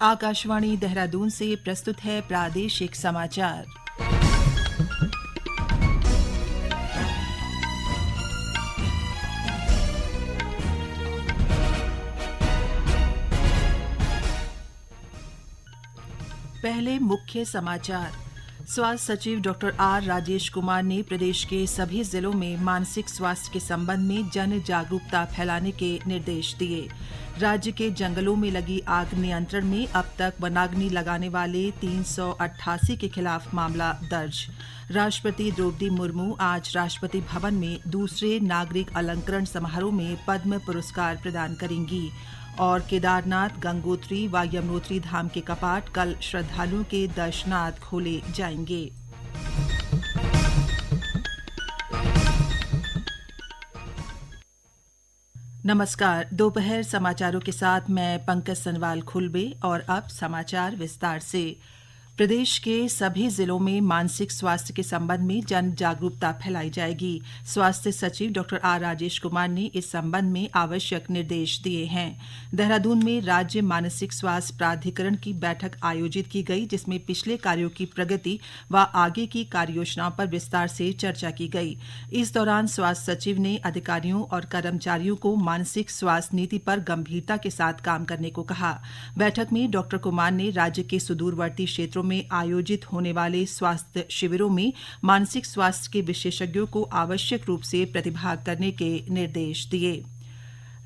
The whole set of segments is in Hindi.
आकाशवाणी देहरादून से प्रस्तुत है प्रादेशिक समाचार। पहले मुख्य समाचार। स्वास्थ्य सचिव डॉक्टर आर राजेश कुमार ने प्रदेश के सभी जिलों में मानसिक स्वास्थ्य के संबंध में जन जागरूकता फैलाने के निर्देश दिए। राज्य के जंगलों में लगी आग नियंत्रण में अब तक वनाग्नि लगाने वाले 388 के खिलाफ मामला दर्ज। राष्ट्रपति द्रौपदी मुर्मू आज राष्ट्रपति भवन में दूसरे नागरिक अलंकरण समारोह में पद्म पुरस्कार प्रदान करेंगी। और केदारनाथ, गंगोत्री व यमुनोत्री धाम के कपाट कल श्रद्धालुओं के दर्शनार्थ खोले जाएंगे। नमस्कार, दोपहर समाचारों के साथ मैं पंकज सनवाल खुलबे। और अब समाचार विस्तार से। प्रदेश के सभी जिलों में मानसिक स्वास्थ्य के संबंध में जन जागरूकता फैलाई जाएगी। स्वास्थ्य सचिव डॉक्टर आर राजेश कुमार ने इस संबंध में आवश्यक निर्देश दिए हैं। देहरादून में राज्य मानसिक स्वास्थ्य प्राधिकरण की बैठक आयोजित की गई, जिसमें पिछले कार्यों की प्रगति व आगे की कार्ययोजनाओं पर विस्तार से चर्चा की गई। इस दौरान स्वास्थ्य सचिव ने अधिकारियों और कर्मचारियों को मानसिक स्वास्थ्य नीति पर गंभीरता के साथ काम करने को कहा। बैठक में डॉक्टर कुमार ने राज्य के सुदूरवर्ती क्षेत्रों में आयोजित होने वाले स्वास्थ्य शिविरों में मानसिक स्वास्थ्य के विशेषज्ञों को आवश्यक रूप से प्रतिभाग करने के निर्देश दिए।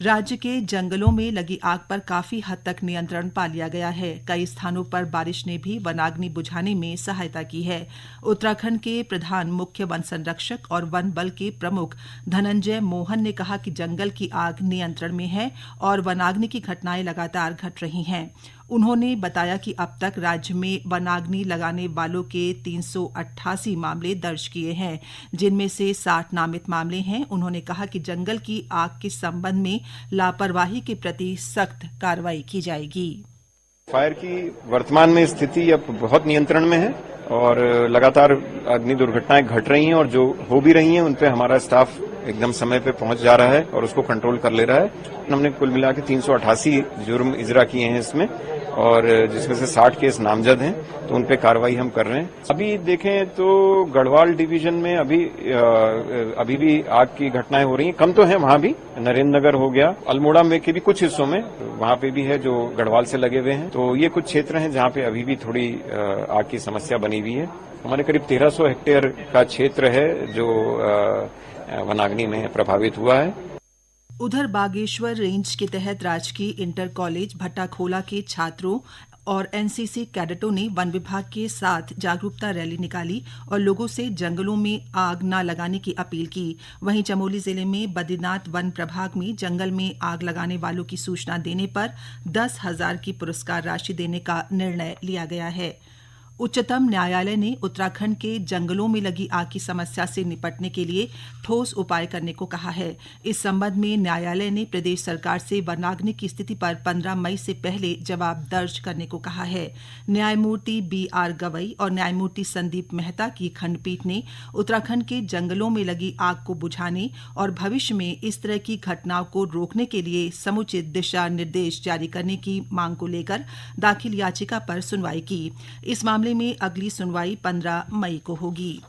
राज्य के जंगलों में लगी आग पर काफी हद तक नियंत्रण पा लिया गया है। कई स्थानों पर बारिश ने भी वनाग्नि बुझाने में सहायता की है। उत्तराखंड के प्रधान मुख्य वन संरक्षक और वन बल के प्रमुख धनंजय मोहन ने कहा कि जंगल की आग नियंत्रण में है और वनाग्नि की घटनाएं लगातार घट रही हैं। उन्होंने बताया कि अब तक राज्य में वनाग्नि लगाने वालों के 388 मामले दर्ज किए हैं, जिनमें से 60 नामित मामले हैं। उन्होंने कहा कि जंगल की आग के संबंध में लापरवाही के प्रति सख्त कार्रवाई की जाएगी। फायर की वर्तमान में स्थिति अब बहुत नियंत्रण में है और लगातार अग्नि दुर्घटनाएं घट रही हैं और जो हो भी रही हैं उन पे हमारा स्टाफ एकदम समय पे पहुंच जा रहा है और उसको कंट्रोल कर ले रहा है। हमने कुल मिला के 388 जुर्म इजरा किए हैं इसमें, और जिसमें से 60 केस नामजद हैं, तो उन पे कार्रवाई हम कर रहे हैं। अभी देखें तो गढ़वाल डिवीजन में अभी भी आग की घटनाएं हो रही हैं। कम तो है वहां भी, नरेंद्र नगर हो गया, अल्मोड़ा में के भी कुछ हिस्सों में वहां पे भी है जो गढ़वाल से लगे हुए हैं। तो ये कुछ क्षेत्र हैं जहां पे अभी भी थोड़ी आग की समस्या बनी हुई है। हमारे करीब 1300 हेक्टेयर का क्षेत्र है जो वनाग्नि में प्रभावित हुआ है। उधर बागेश्वर रेंज के तहत राजकीय इंटर कॉलेज भट्टाखोला के छात्रों और एनसीसी कैडेटों ने वन विभाग के साथ जागरूकता रैली निकाली और लोगों से जंगलों में आग न लगाने की अपील की। वहीं चमोली जिले में बद्रीनाथ वन प्रभाग में जंगल में आग लगाने वालों की सूचना देने पर 10,000 की पुरस्कार राशि देने का निर्णय लिया गया है। उच्चतम न्यायालय ने उत्तराखंड के जंगलों में लगी आग की समस्या से निपटने के लिए ठोस उपाय करने को कहा है। इस संबंध में न्यायालय ने प्रदेश सरकार से वनाग्नि की स्थिति पर 15 मई से पहले जवाब दर्ज करने को कहा है। न्यायमूर्ति BR गवई और न्यायमूर्ति संदीप मेहता की खंडपीठ ने उत्तराखंड के जंगलों में लगी आग को बुझाने और भविष्य में इस तरह की घटनाओं को रोकने के लिए समुचित दिशा निर्देश जारी करने की मांग को लेकर दाखिल याचिका पर सुनवाई की। इस मामले में अगली सुनवाई 15 मई को होगी।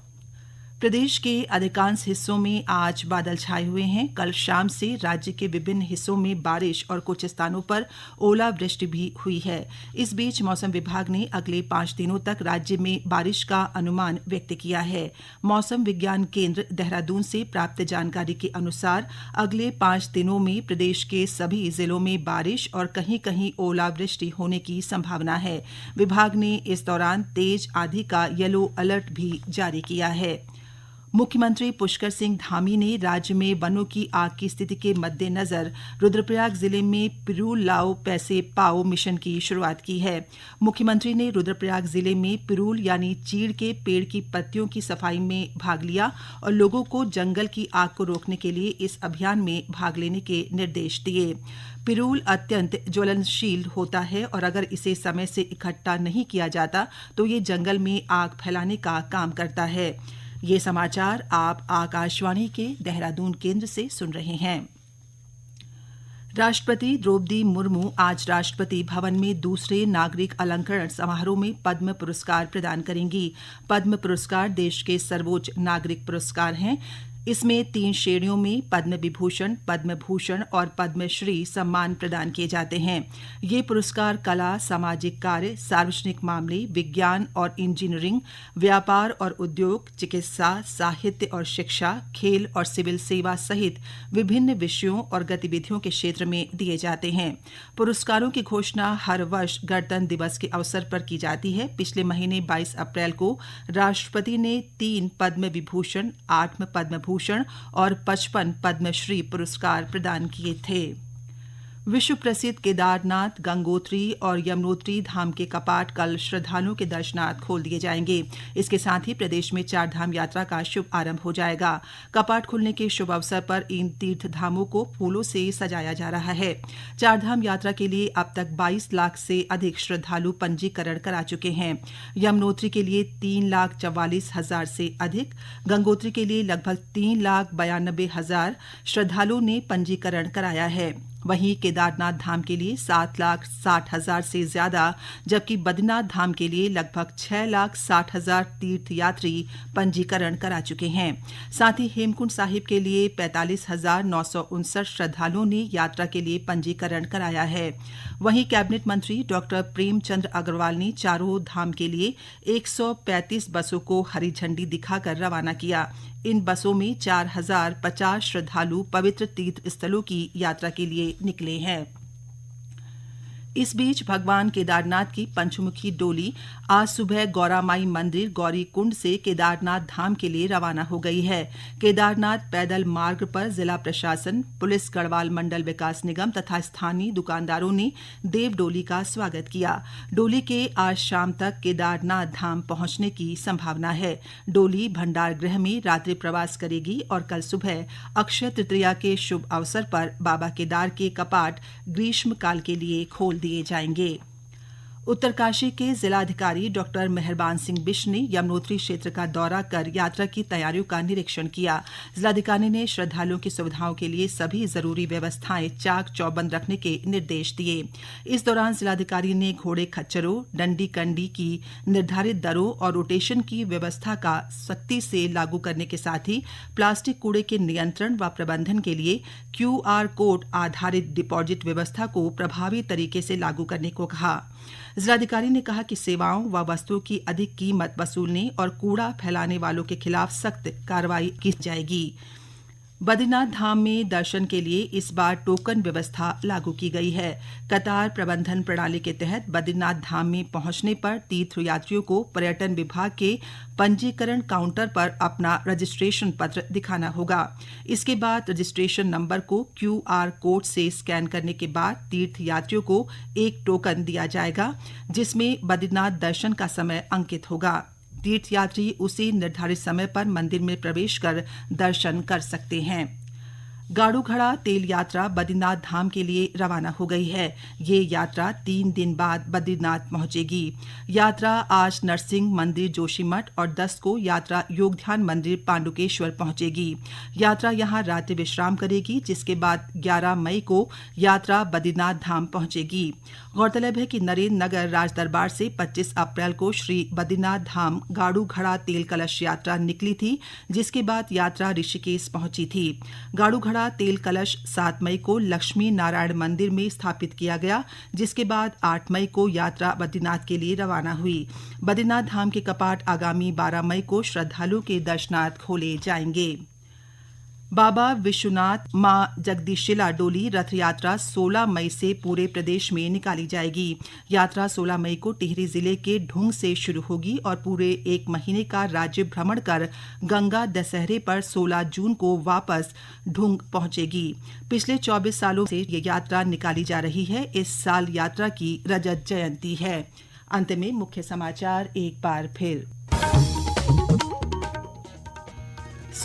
प्रदेश के अधिकांश हिस्सों में आज बादल छाए हुए हैं। कल शाम से राज्य के विभिन्न हिस्सों में बारिश और कुछ स्थानों पर ओलावृष्टि भी हुई है। इस बीच मौसम विभाग ने अगले 5 दिनों तक राज्य में बारिश का अनुमान व्यक्त किया है। मौसम विज्ञान केंद्र देहरादून से प्राप्त जानकारी के अनुसार अगले 5 दिनों में प्रदेश के सभी जिलों में बारिश और कहीं कहीं ओलावृष्टि होने की संभावना है। विभाग ने इस दौरान तेज आंधी का येलो अलर्ट भी जारी किया है। मुख्यमंत्री पुष्कर सिंह धामी ने राज्य में वनों की आग की स्थिति के मद्देनजर रुद्रप्रयाग जिले में पिरूल लाओ पैसे पाओ मिशन की शुरुआत की है। मुख्यमंत्री ने रुद्रप्रयाग जिले में पिरूल यानी चीड़ के पेड़ की पत्तियों की सफाई में भाग लिया और लोगों को जंगल की आग को रोकने के लिए इस अभियान में भाग लेने के निर्देश दिए। पिरूल अत्यंत ज्वलनशील होता है और अगर इसे समय से इकट्ठा नहीं किया जाता तो ये जंगल में आग फैलाने का काम करता है। ये समाचार आप आकाशवाणी के देहरादून केंद्र से सुन रहे हैं। राष्ट्रपति द्रौपदी मुर्मू आज राष्ट्रपति भवन में दूसरे नागरिक अलंकरण समारोह में पद्म पुरस्कार प्रदान करेंगी। पद्म पुरस्कार देश के सर्वोच्च नागरिक पुरस्कार हैं। इसमें 3 श्रेणियों में पद्म विभूषण, पद्म भूषण और पद्मश्री सम्मान प्रदान किए जाते हैं। ये पुरस्कार कला, सामाजिक कार्य, सार्वजनिक मामले, विज्ञान और इंजीनियरिंग, व्यापार और उद्योग, चिकित्सा, साहित्य और शिक्षा, खेल और सिविल सेवा सहित विभिन्न विषयों और गतिविधियों के क्षेत्र में दिए जाते हैं। पुरस्कारों की घोषणा हर वर्ष गणतंत्र दिवस के अवसर पर की जाती है। पिछले महीने 22 अप्रैल को राष्ट्रपति ने 3 पद्म विभूषण, 8 पद्म भूषण और 55 पद्मश्री पुरस्कार प्रदान किए थे। विश्व प्रसिद्ध केदारनाथ, गंगोत्री और यमुनोत्री धाम के कपाट कल श्रद्धालुओं के दर्शनार्थ खोल दिए जाएंगे। इसके साथ ही प्रदेश में 4 धाम यात्रा का शुभ आरंभ हो जाएगा। कपाट खुलने के शुभ अवसर पर इन तीर्थ धामों को फूलों से सजाया जा रहा है। 4 धाम यात्रा के लिए अब तक 22 लाख से अधिक श्रद्धालु पंजीकरण करा चुके हैं। यमुनोत्री के लिए 3,44,000 से अधिक, गंगोत्री के लिए लगभग 3,92,000 श्रद्धालुओं ने पंजीकरण कराया है। वहीं केदारनाथ धाम के लिए 7,60,000 से ज्यादा, जबकि बद्रीनाथ धाम के लिए लगभग 6,60,000 तीर्थयात्री पंजीकरण करा चुके हैं। साथ ही हेमकुंड साहिब के लिए 45,959 श्रद्धालुओं ने यात्रा के लिए पंजीकरण कराया है। वहीं कैबिनेट मंत्री डॉक्टर प्रेमचंद अग्रवाल ने चारों धाम के लिए 135 बसों को हरी झंडी दिखाकर रवाना किया। इन बसों में 4,050 श्रद्धालु पवित्र तीर्थ स्थलों की यात्रा के लिए निकले हैं। इस बीच भगवान केदारनाथ की पंचमुखी डोली आज सुबह गौरामाई मंदिर गौरी कुंड से केदारनाथ धाम के लिए रवाना हो गई है। केदारनाथ पैदल मार्ग पर जिला प्रशासन, पुलिस, गढ़वाल मंडल विकास निगम तथा स्थानीय दुकानदारों ने देव डोली का स्वागत किया। डोली के आज शाम तक केदारनाथ धाम पहुंचने की संभावना है। डोली भंडार गृह में रात्रि प्रवास करेगी और कल सुबह अक्षय तृतीया के शुभ अवसर पर बाबा केदार के कपाट ग्रीष्मकाल के लिए खोल दिए जाएंगे। उत्तरकाशी के जिलाधिकारी डॉक्टर मेहरबान सिंह बिष्ट ने यमुनोत्री क्षेत्र का दौरा कर यात्रा की तैयारियों का निरीक्षण किया। जिलाधिकारी ने श्रद्धालुओं की सुविधाओं के लिए सभी जरूरी व्यवस्थाएं चाक चौबंद रखने के निर्देश दिए। इस दौरान जिलाधिकारी ने घोड़े खच्चरों, डंडी कंडी की निर्धारित दरों और रोटेशन की व्यवस्था का सख्ती से लागू करने के साथ ही प्लास्टिक कूड़े के नियंत्रण व प्रबंधन के लिए QR कोड आधारित डिपॉजिट व्यवस्था को प्रभावी तरीके से लागू करने को कहा। जिलाधिकारी ने कहा कि सेवाओं व वस्तुओं की अधिक कीमत वसूलने और कूड़ा फैलाने वालों के खिलाफ सख्त कार्रवाई की जाएगी। बद्रीनाथ धाम में दर्शन के लिए इस बार टोकन व्यवस्था लागू की गई है। कतार प्रबंधन प्रणाली के तहत बद्रीनाथ धाम में पहुंचने पर तीर्थयात्रियों को पर्यटन विभाग के पंजीकरण काउंटर पर अपना रजिस्ट्रेशन पत्र दिखाना होगा। इसके बाद रजिस्ट्रेशन नंबर को QR कोड से स्कैन करने के बाद तीर्थयात्रियों को एक टोकन दिया जाएगा, जिसमें बद्रीनाथ दर्शन का समय अंकित होगा। तीर्थयात्री उसी निर्धारित समय पर मंदिर में प्रवेश कर दर्शन कर सकते हैं। गाड़ू घड़ा तेल यात्रा बद्रीनाथ धाम के लिए रवाना हो गई है। ये यात्रा 3 दिन बाद बद्रीनाथ पहुंचेगी। यात्रा आज नरसिंह मंदिर जोशीमठ और 10 को यात्रा योगध्यान मंदिर पांडुकेश्वर पहुंचेगी। यात्रा यहां रात्रि विश्राम करेगी, जिसके बाद 11 मई को यात्रा बद्रीनाथ धाम पहुंचेगी। गौरतलब है कि नरेंद्र नगर राजदरबार से 25 अप्रैल को श्री बद्रीनाथ धाम गाड़ू घड़ा तेल कलश यात्रा निकली थी, जिसके बाद यात्रा ऋषिकेश पहुंची थी। गाड़ू घड़ा तेल कलश 7 मई को लक्ष्मी नारायण मंदिर में स्थापित किया गया, जिसके बाद 8 मई को यात्रा बद्रीनाथ के लिए रवाना हुई। बद्रीनाथ धाम के कपाट आगामी 12 मई को श्रद्धालुओं के दर्शनार्थ खोले जाएंगे। बाबा विश्वनाथ मां जगदीशिला डोली रथ यात्रा 16 मई से पूरे प्रदेश में निकाली जाएगी। यात्रा 16 मई को टिहरी जिले के ढुंग से शुरू होगी और पूरे 1 महीने का राज्य भ्रमण कर गंगा दशहरे पर 16 जून को वापस ढुंग पहुंचेगी। पिछले 24 सालों से ये यात्रा निकाली जा रही है। इस साल यात्रा की रजत जयंती है। अंत में मुख्य समाचार एक बार फिर।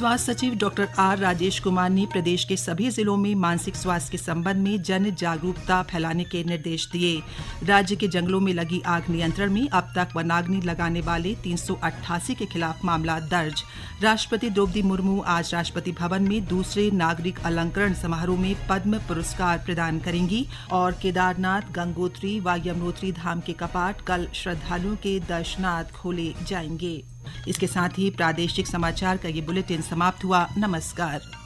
स्वास्थ्य सचिव डॉक्टर आर राजेश कुमार ने प्रदेश के सभी जिलों में मानसिक स्वास्थ्य के संबंध में जन जागरूकता फैलाने के निर्देश दिए। राज्य के जंगलों में लगी आग नियंत्रण में अब तक वनाग्नि लगाने वाले 388 के खिलाफ मामला दर्ज। राष्ट्रपति द्रौपदी मुर्मू आज राष्ट्रपति भवन में दूसरे नागरिक अलंकरण समारोह में पद्म पुरस्कार प्रदान करेंगी। और केदारनाथ, गंगोत्री व यमुनोत्री धाम के कपाट कल श्रद्धालुओं के दर्शनार्थ खोले जाएंगे। इसके साथ ही प्रादेशिक समाचार का ये बुलेटिन समाप्त हुआ। नमस्कार।